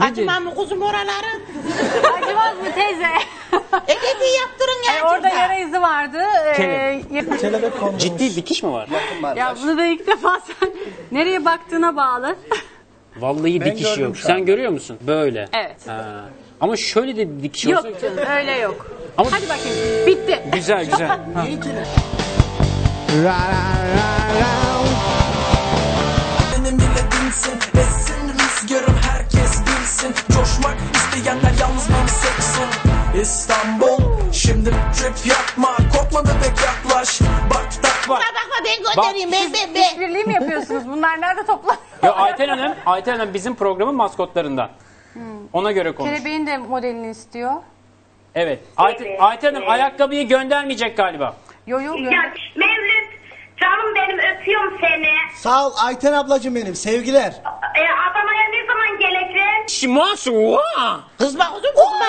Acımam mı kuzum oraları? Acımaz mı teyze? Dedi yaptırın ya. Orada yara izi vardı. Kelebek kondurmuş. Ciddi dikiş mi var? Ya bunu da ilk defa sen nereye baktığına bağlı. Vallahi dikiş gördüm yok. şu an. Sen görüyor musun? Böyle. Evet. Ha. Ama şöyle de dikiş Yok olsa... canım öyle yok. Ama- Hadi bakayım bitti. Güzel güzel. Ha. Benim bile dinsin, essin rüzgarım herkes bilsin. Coşmak isteyenler yalnız beni seçsin. İstanbul, şimdi trip yapma. Korkma bebek yaklaş, bak tak bak. Bakma ben göndereyim ben. İşbirliği mi yapıyorsunuz? Bunlar nerede toplanıyor? Ya Ayten Hanım bizim programın maskotlarından. Ona göre konuş. Kelebeğin de modelini istiyor. Evet. Ayten Hanım ayakkabıyı göndermeyecek galiba. Yo. Ya Mevlüt, canım benim öpüyorum seni. Sağ ol Ayten ablacığım benim. Sevgiler. Adana'ya ne zaman geleceksin? Şimasu. Kızma kuzum kızma.